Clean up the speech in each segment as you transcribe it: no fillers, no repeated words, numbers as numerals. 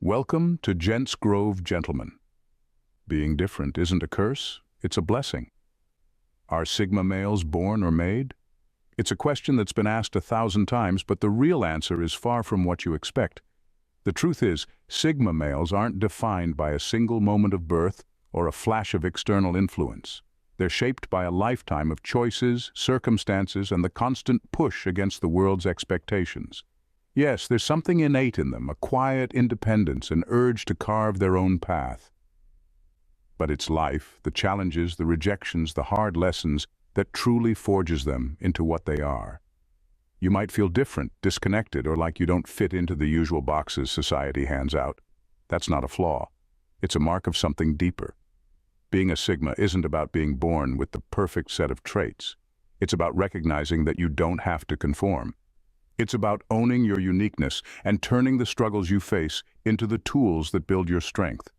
Welcome to Gents Grove, gentlemen. Being different isn't a curse, it's a blessing. Are Sigma males born or made? It's a question that's been asked 1,000 times, but the real answer is far from what you expect. The truth is, Sigma males aren't defined by a single moment of birth or a flash of external influence. They're shaped by a lifetime of choices, circumstances, and the constant push against the world's expectations. Yes, there's something innate in them, a quiet independence, an urge to carve their own path. But it's life, the challenges, the rejections, the hard lessons that truly forges them into what they are. You might feel different, disconnected, or like you don't fit into the usual boxes society hands out. That's not a flaw. It's a mark of something deeper. Being a Sigma isn't about being born with the perfect set of traits. It's about recognizing that you don't have to conform. It's about owning your uniqueness and turning the struggles you face into the tools that build your strength.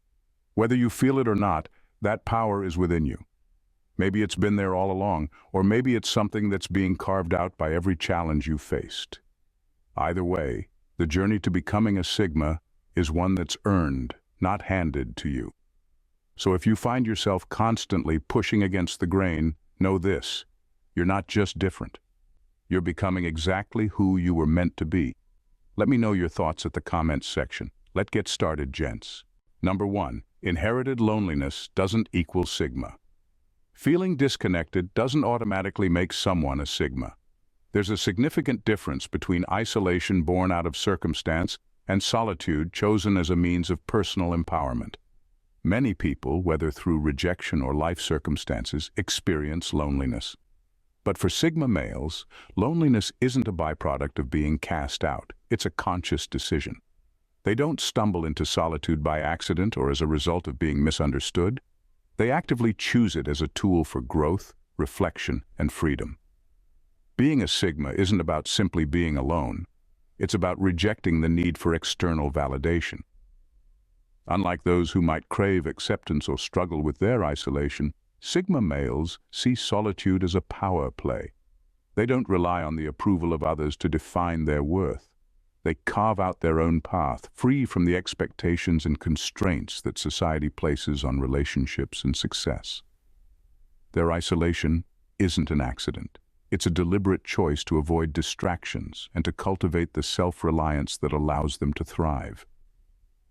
Whether you feel it or not, that power is within you. Maybe it's been there all along, or maybe it's something that's being carved out by every challenge you faced. Either way, the journey to becoming a Sigma is one that's earned, not handed to you. So if you find yourself constantly pushing against the grain, know this: you're not just different. You're becoming exactly who you were meant to be. Let me know your thoughts at the comments section. Let's get started, gents. Number 1, inherited loneliness doesn't equal Sigma. Feeling disconnected doesn't automatically make someone a Sigma. There's a significant difference between isolation born out of circumstance and solitude chosen as a means of personal empowerment. Many people, whether through rejection or life circumstances, experience loneliness. But for Sigma males, loneliness isn't a byproduct of being cast out. It's a conscious decision. They don't stumble into solitude by accident or as a result of being misunderstood. They actively choose it as a tool for growth, reflection, and freedom. Being a Sigma isn't about simply being alone. It's about rejecting the need for external validation. Unlike those who might crave acceptance or struggle with their isolation, Sigma males see solitude as a power play. They don't rely on the approval of others to define their worth. They carve out their own path, free from the expectations and constraints that society places on relationships and success. Their isolation isn't an accident. It's a deliberate choice to avoid distractions and to cultivate the self-reliance that allows them to thrive.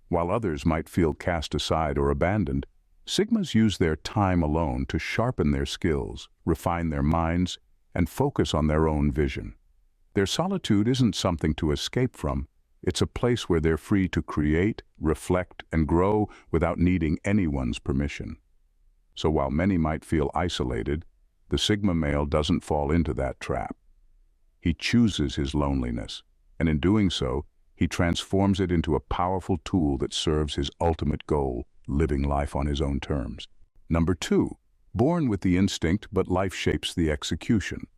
While others might feel cast aside or abandoned, Sigmas use their time alone to sharpen their skills, refine their minds, and focus on their own vision. Their solitude isn't something to escape from. It's a place where they're free to create, reflect, and grow without needing anyone's permission. So while many might feel isolated, the Sigma male doesn't fall into that trap. He chooses his loneliness, and in doing so, he transforms it into a powerful tool that serves his ultimate goal: living life on his own terms. Number 2, born with the instinct, but life shapes the execution.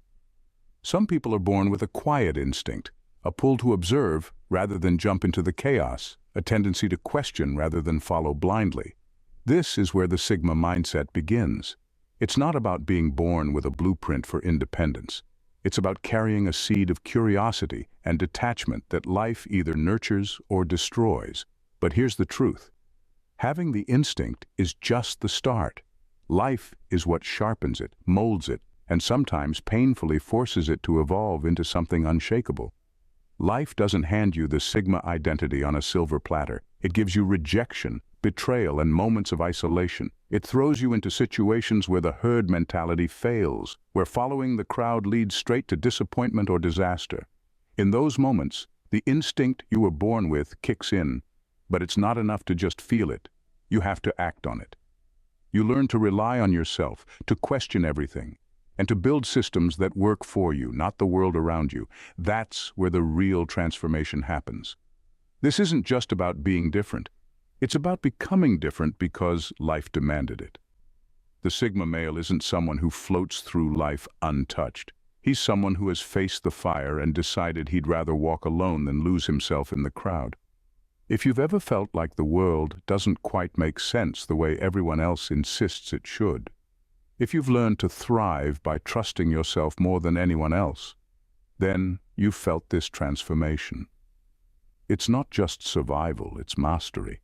Some people are born with a quiet instinct, a pull to observe rather than jump into the chaos, a tendency to question rather than follow blindly. This is where the Sigma mindset begins. It's not about being born with a blueprint for independence. It's about carrying a seed of curiosity and detachment that life either nurtures or destroys. But here's the truth. Having the instinct is just the start. Life is what sharpens it, molds it, and sometimes painfully forces it to evolve into something unshakable. Life doesn't hand you the Sigma identity on a silver platter. It gives you rejection, betrayal, and moments of isolation. It throws you into situations where the herd mentality fails, where following the crowd leads straight to disappointment or disaster. In those moments, the instinct you were born with kicks in. But it's not enough to just feel it. You have to act on it. You learn to rely on yourself, to question everything, and to build systems that work for you, not the world around you. That's where the real transformation happens. This isn't just about being different. It's about becoming different because life demanded it. The Sigma male isn't someone who floats through life untouched. He's someone who has faced the fire and decided he'd rather walk alone than lose himself in the crowd. If you've ever felt like the world doesn't quite make sense the way everyone else insists it should, if you've learned to thrive by trusting yourself more than anyone else, then you've felt this transformation. It's not just survival, it's mastery.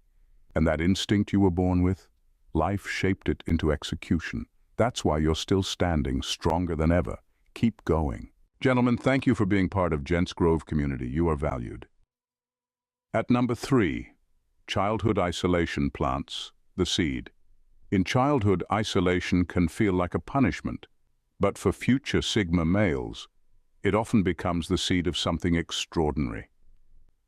And that instinct you were born with, life shaped it into execution. That's why you're still standing, stronger than ever. Keep going. Gentlemen, thank you for being part of Gents Grove community. You are valued. At number 3, childhood isolation plants the seed. In childhood, isolation can feel like a punishment, but for future Sigma males, it often becomes the seed of something extraordinary.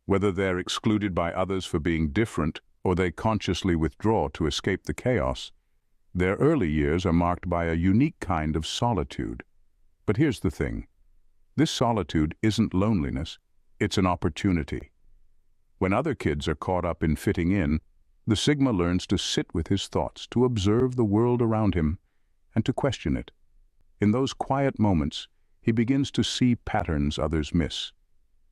Whether they're excluded by others for being different or they consciously withdraw to escape the chaos, their early years are marked by a unique kind of solitude. But here's the thing. This solitude isn't loneliness, it's an opportunity. When other kids are caught up in fitting in, the Sigma learns to sit with his thoughts, to observe the world around him, and to question it. In those quiet moments, he begins to see patterns others miss.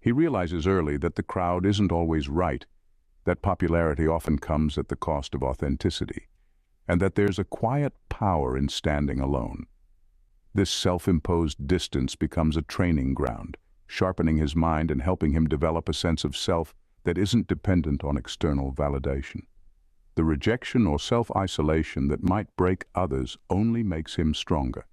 He realizes early that the crowd isn't always right, that popularity often comes at the cost of authenticity, and that there's a quiet power in standing alone. This self-imposed distance becomes a training ground, sharpening his mind and helping him develop a sense of self that isn't dependent on external validation. The rejection or self-isolation that might break others only makes him stronger.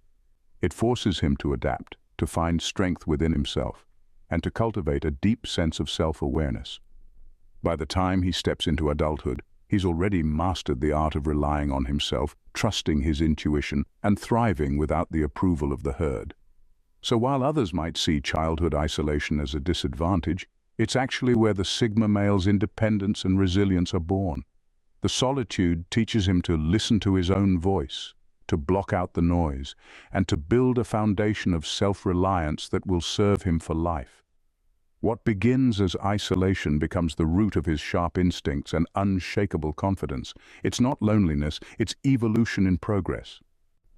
It forces him to adapt, to find strength within himself, and to cultivate a deep sense of self-awareness. By the time he steps into adulthood, he's already mastered the art of relying on himself, trusting his intuition, and thriving without the approval of the herd. So while others might see childhood isolation as a disadvantage, it's actually where the Sigma male's independence and resilience are born. The solitude teaches him to listen to his own voice, to block out the noise, and to build a foundation of self-reliance that will serve him for life. What begins as isolation becomes the root of his sharp instincts and unshakable confidence. It's not loneliness, it's evolution in progress.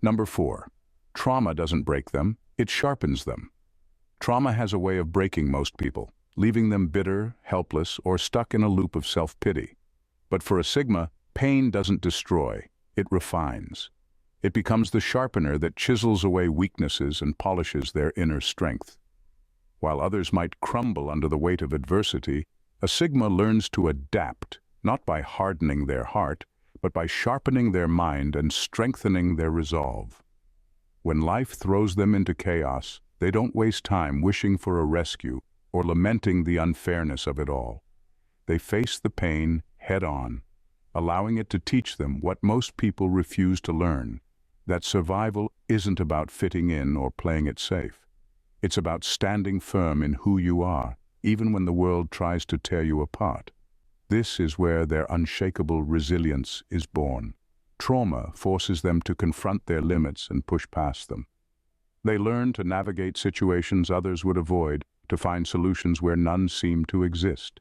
Number 4. Trauma doesn't break them, it sharpens them. Trauma has a way of breaking most people, leaving them bitter, helpless, or stuck in a loop of self-pity. But for a Sigma, pain doesn't destroy, it refines. It becomes the sharpener that chisels away weaknesses and polishes their inner strength. While others might crumble under the weight of adversity, a Sigma learns to adapt, not by hardening their heart, but by sharpening their mind and strengthening their resolve. When life throws them into chaos, they don't waste time wishing for a rescue or lamenting the unfairness of it all. They face the pain head-on, allowing it to teach them what most people refuse to learn, that survival isn't about fitting in or playing it safe. It's about standing firm in who you are, even when the world tries to tear you apart. This is where their unshakable resilience is born. Trauma forces them to confront their limits and push past them. They learn to navigate situations others would avoid, to find solutions where none seem to exist,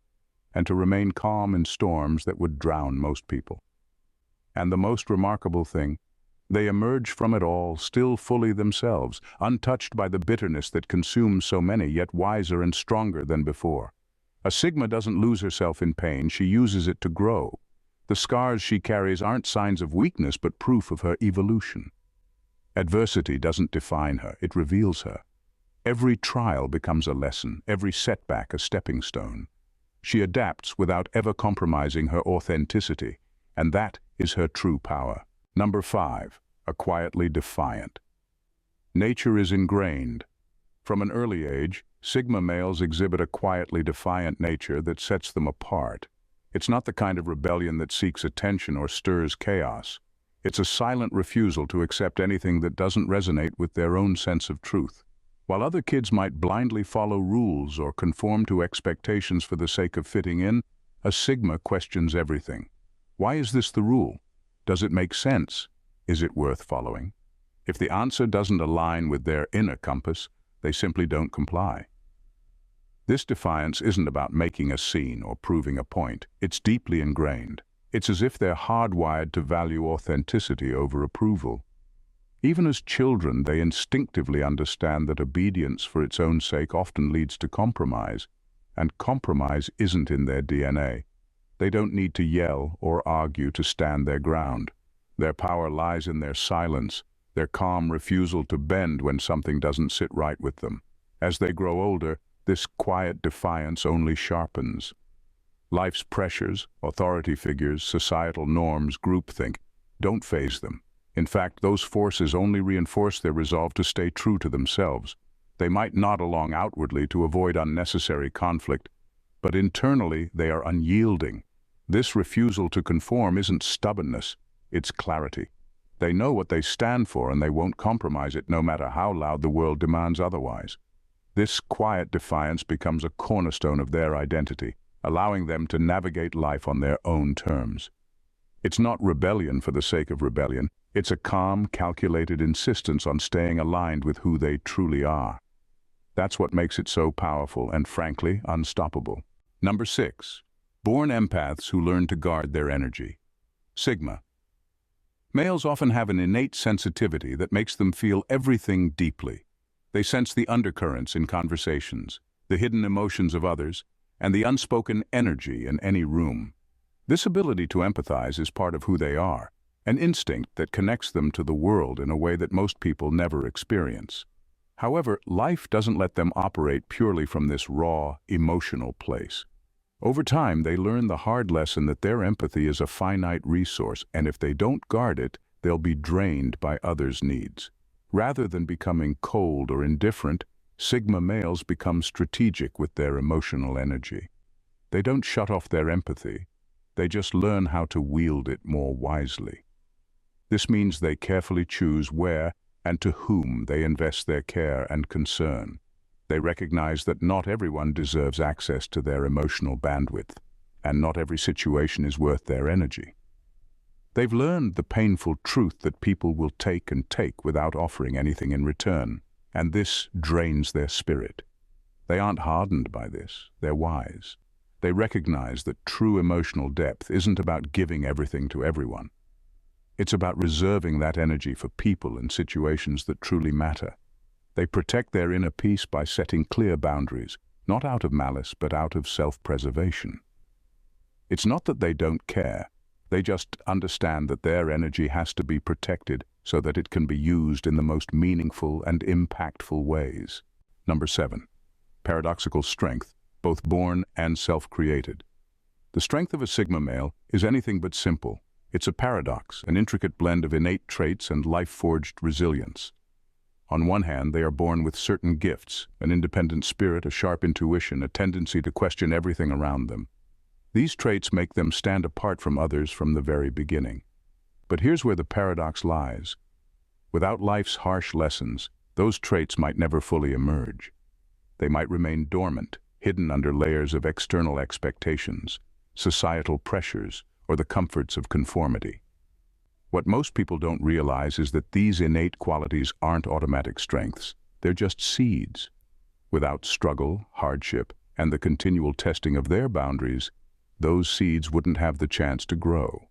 and to remain calm in storms that would drown most people. And the most remarkable thing, they emerge from it all still fully themselves, untouched by the bitterness that consumes so many, yet wiser and stronger than before. A Sigma doesn't lose herself in pain, she uses it to grow. The scars she carries aren't signs of weakness, but proof of her evolution. Adversity doesn't define her, it reveals her. Every trial becomes a lesson, every setback a stepping stone. She adapts without ever compromising her authenticity, and that is her true power. Number 5, a quietly defiant. Nature is ingrained. From an early age, Sigma males exhibit a quietly defiant nature that sets them apart. It's not the kind of rebellion that seeks attention or stirs chaos. It's a silent refusal to accept anything that doesn't resonate with their own sense of truth. While other kids might blindly follow rules or conform to expectations for the sake of fitting in, a Sigma questions everything. Why is this the rule? Does it make sense? Is it worth following? If the answer doesn't align with their inner compass, they simply don't comply. This defiance isn't about making a scene or proving a point. It's deeply ingrained. It's as if they're hardwired to value authenticity over approval. Even as children, they instinctively understand that obedience for its own sake often leads to compromise, and compromise isn't in their DNA. They don't need to yell or argue to stand their ground. Their power lies in their silence, their calm refusal to bend when something doesn't sit right with them. As they grow older, this quiet defiance only sharpens. Life's pressures, authority figures, societal norms, groupthink, don't faze them. In fact, those forces only reinforce their resolve to stay true to themselves. They might nod along outwardly to avoid unnecessary conflict, but internally they are unyielding. This refusal to conform isn't stubbornness, it's clarity. They know what they stand for and they won't compromise it no matter how loud the world demands otherwise. This quiet defiance becomes a cornerstone of their identity, allowing them to navigate life on their own terms. It's not rebellion for the sake of rebellion. It's a calm, calculated insistence on staying aligned with who they truly are. That's what makes it so powerful and, frankly, unstoppable. Number 6. Born empaths who learn to guard their energy. Sigma. Males often have an innate sensitivity that makes them feel everything deeply. They sense the undercurrents in conversations, the hidden emotions of others, and the unspoken energy in any room. This ability to empathize is part of who they are, an instinct that connects them to the world in a way that most people never experience. However, life doesn't let them operate purely from this raw, emotional place. Over time, they learn the hard lesson that their empathy is a finite resource, and if they don't guard it, they'll be drained by others' needs. Rather than becoming cold or indifferent, Sigma males become strategic with their emotional energy. They don't shut off their empathy, they just learn how to wield it more wisely. This means they carefully choose where and to whom they invest their care and concern. They recognize that not everyone deserves access to their emotional bandwidth, and not every situation is worth their energy. They've learned the painful truth that people will take and take without offering anything in return, and this drains their spirit. They aren't hardened by this, they're wise. They recognize that true emotional depth isn't about giving everything to everyone. It's about reserving that energy for people and situations that truly matter. They protect their inner peace by setting clear boundaries, not out of malice but out of self-preservation. It's not that they don't care, they just understand that their energy has to be protected so that it can be used in the most meaningful and impactful ways. Number 7. Paradoxical strength, both born and self-created. The strength of a Sigma male is anything but simple. It's a paradox, an intricate blend of innate traits and life-forged resilience. On one hand, they are born with certain gifts, an independent spirit, a sharp intuition, a tendency to question everything around them. These traits make them stand apart from others from the very beginning. But here's where the paradox lies. Without life's harsh lessons, those traits might never fully emerge. They might remain dormant, hidden under layers of external expectations, societal pressures, or the comforts of conformity. What most people don't realize is that these innate qualities aren't automatic strengths. They're just seeds. Without struggle, hardship, and the continual testing of their boundaries, those seeds wouldn't have the chance to grow.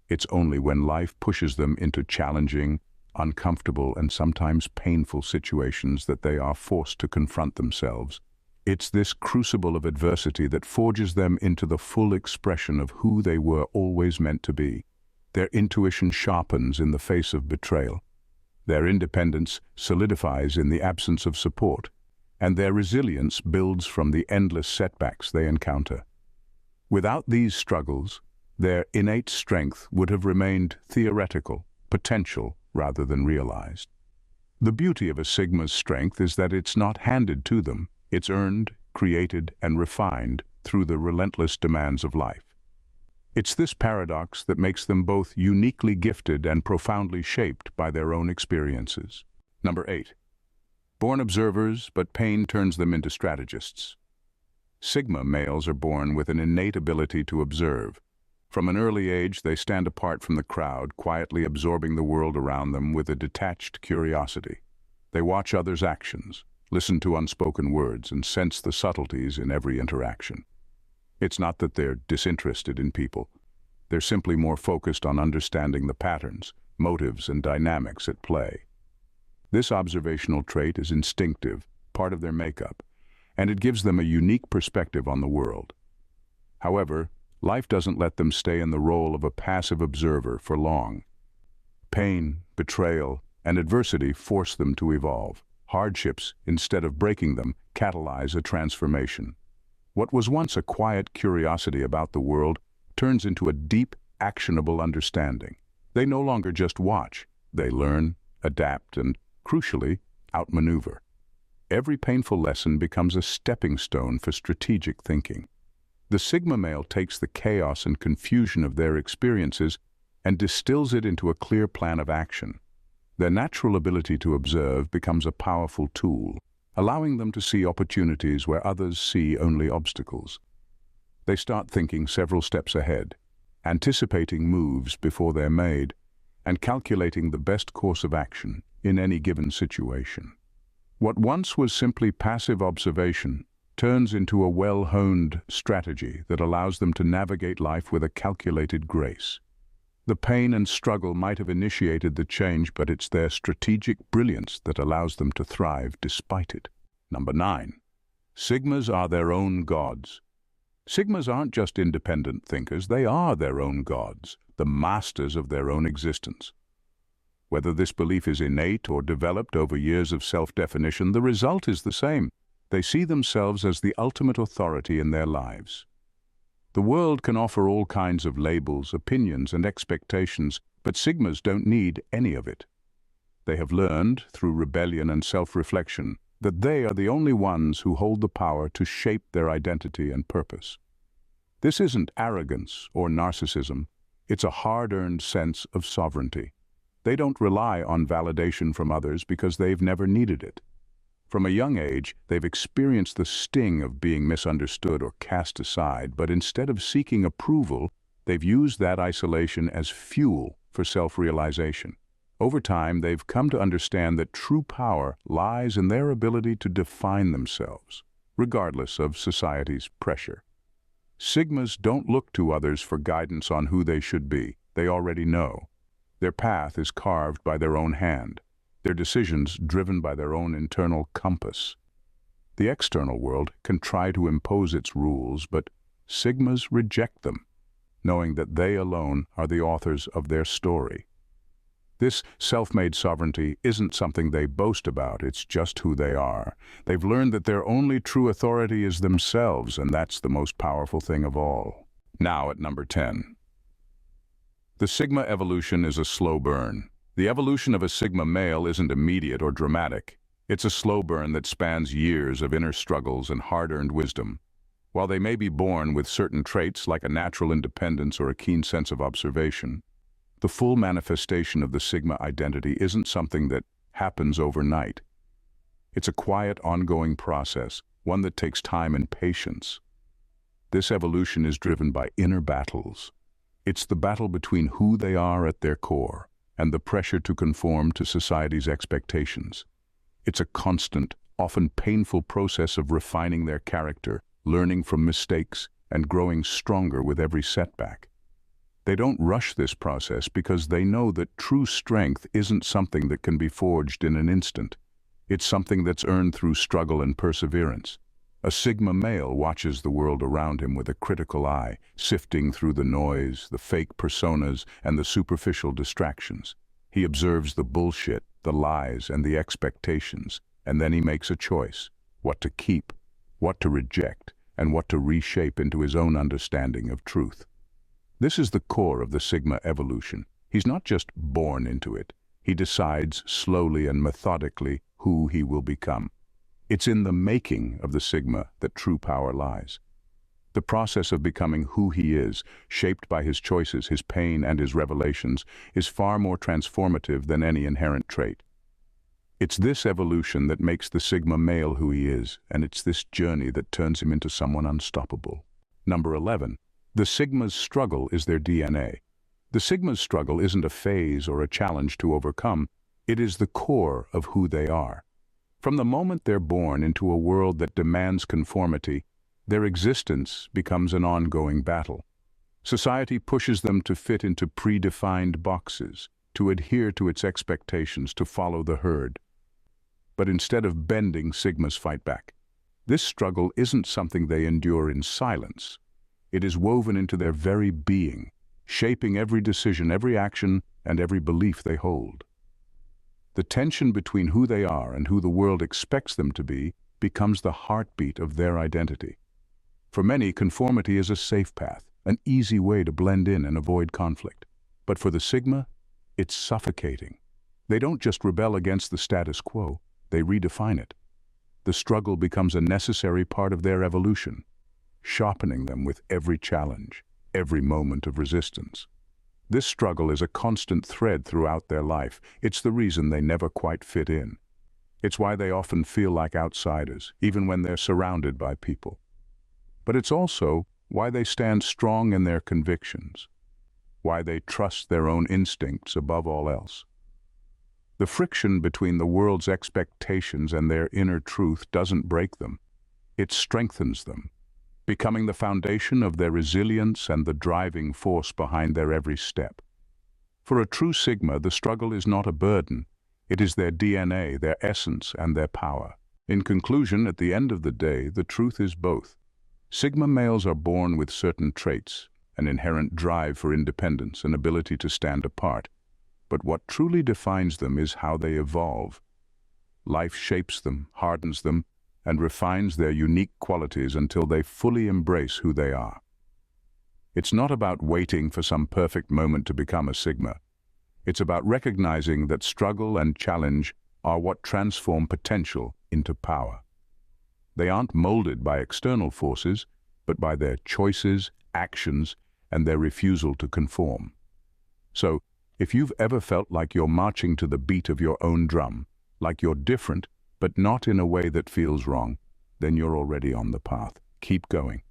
It's only when life pushes them into challenging, uncomfortable, and sometimes painful situations that they are forced to confront themselves. It's this crucible of adversity that forges them into the full expression of who they were always meant to be. Their intuition sharpens in the face of betrayal. Their independence solidifies in the absence of support, and their resilience builds from the endless setbacks they encounter. Without these struggles, their innate strength would have remained theoretical, potential rather than realized. The beauty of a Sigma's strength is that it's not handed to them. It's earned, created, and refined through the relentless demands of life. It's this paradox that makes them both uniquely gifted and profoundly shaped by their own experiences. Number 8. Born observers, but pain turns them into strategists. Sigma males are born with an innate ability to observe. From an early age, they stand apart from the crowd, quietly absorbing the world around them with a detached curiosity. They watch others' actions, listen to unspoken words, and sense the subtleties in every interaction. It's not that they're disinterested in people. They're simply more focused on understanding the patterns, motives, and dynamics at play. This observational trait is instinctive, part of their makeup, and it gives them a unique perspective on the world. However, life doesn't let them stay in the role of a passive observer for long. Pain, betrayal, and adversity force them to evolve. Hardships, instead of breaking them, catalyze a transformation. What was once a quiet curiosity about the world turns into a deep, actionable understanding. They no longer just watch, they learn, adapt, and, crucially, outmaneuver. Every painful lesson becomes a stepping stone for strategic thinking. The Sigma male takes the chaos and confusion of their experiences and distills it into a clear plan of action. Their natural ability to observe becomes a powerful tool, allowing them to see opportunities where others see only obstacles. They start thinking several steps ahead, anticipating moves before they're made, and calculating the best course of action in any given situation. What once was simply passive observation turns into a well-honed strategy that allows them to navigate life with a calculated grace. The pain and struggle might have initiated the change, but it's their strategic brilliance that allows them to thrive despite it. Number 9. Sigmas are their own gods. Sigmas aren't just independent thinkers, they are their own gods, the masters of their own existence. Whether this belief is innate or developed over years of self-definition, the result is the same. They see themselves as the ultimate authority in their lives. The world can offer all kinds of labels, opinions, and expectations, but Sigmas don't need any of it. They have learned, through rebellion and self-reflection, that they are the only ones who hold the power to shape their identity and purpose. This isn't arrogance or narcissism, it's a hard-earned sense of sovereignty. They don't rely on validation from others because they've never needed it. From a young age, they've experienced the sting of being misunderstood or cast aside, but instead of seeking approval, they've used that isolation as fuel for self-realization. Over time, they've come to understand that true power lies in their ability to define themselves, regardless of society's pressure. Sigmas don't look to others for guidance on who they should be. They already know. Their path is carved by their own hand, their decisions driven by their own internal compass. The external world can try to impose its rules, but Sigmas reject them, knowing that they alone are the authors of their story. This self-made sovereignty isn't something they boast about, it's just who they are. They've learned that their only true authority is themselves, and that's the most powerful thing of all. Now at number 10. The Sigma evolution is a slow burn. The evolution of a Sigma male isn't immediate or dramatic. It's a slow burn that spans years of inner struggles and hard-earned wisdom. While they may be born with certain traits like a natural independence or a keen sense of observation, the full manifestation of the Sigma identity isn't something that happens overnight. It's a quiet, ongoing process, one that takes time and patience. This evolution is driven by inner battles. It's the battle between who they are at their core and the pressure to conform to society's expectations. It's a constant, often painful process of refining their character, learning from mistakes, and growing stronger with every setback. They don't rush this process because they know that true strength isn't something that can be forged in an instant. It's something that's earned through struggle and perseverance. A Sigma male watches the world around him with a critical eye, sifting through the noise, the fake personas, and the superficial distractions. He observes the bullshit, the lies, and the expectations, and then he makes a choice: what to keep, what to reject, and what to reshape into his own understanding of truth. This is the core of the Sigma evolution. He's not just born into it. He decides slowly and methodically who he will become. It's in the making of the Sigma that true power lies. The process of becoming who he is, shaped by his choices, his pain, and his revelations, is far more transformative than any inherent trait. It's this evolution that makes the Sigma male who he is, and it's this journey that turns him into someone unstoppable. Number 11. The Sigma's struggle is their DNA. The Sigma's struggle isn't a phase or a challenge to overcome. It is the core of who they are. From the moment they're born into a world that demands conformity, their existence becomes an ongoing battle. Society pushes them to fit into predefined boxes, to adhere to its expectations, to follow the herd. But instead of bending, Sigmas fight back. This struggle isn't something they endure in silence. It is woven into their very being, shaping every decision, every action, and every belief they hold. The tension between who they are and who the world expects them to be becomes the heartbeat of their identity. For many, conformity is a safe path, an easy way to blend in and avoid conflict. But for the Sigma, it's suffocating. They don't just rebel against the status quo, they redefine it. The struggle becomes a necessary part of their evolution, sharpening them with every challenge, every moment of resistance. This struggle is a constant thread throughout their life. It's the reason they never quite fit in. It's why they often feel like outsiders, even when they're surrounded by people. But it's also why they stand strong in their convictions, why they trust their own instincts above all else. The friction between the world's expectations and their inner truth doesn't break them. It strengthens them, becoming the foundation of their resilience and the driving force behind their every step. For a true Sigma, the struggle is not a burden. It is their DNA, their essence, and their power. In conclusion, at the end of the day, the truth is both. Sigma males are born with certain traits, an inherent drive for independence, an ability to stand apart. But what truly defines them is how they evolve. Life shapes them, hardens them, and refines their unique qualities until they fully embrace who they are. It's not about waiting for some perfect moment to become a Sigma. It's about recognizing that struggle and challenge are what transform potential into power. They aren't molded by external forces, but by their choices, actions, and their refusal to conform. So, if you've ever felt like you're marching to the beat of your own drum, like you're different, but not in a way that feels wrong, then you're already on the path. Keep going.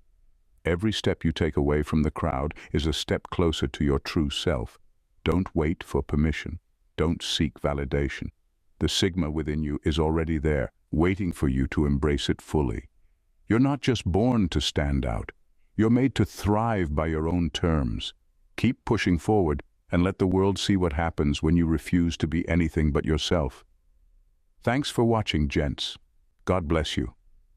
Every step you take away from the crowd is a step closer to your true self. Don't wait for permission. Don't seek validation. The Sigma within you is already there, waiting for you to embrace it fully. You're not just born to stand out. You're made to thrive by your own terms. Keep pushing forward and let the world see what happens when you refuse to be anything but yourself. Thanks for watching, gents. God bless you.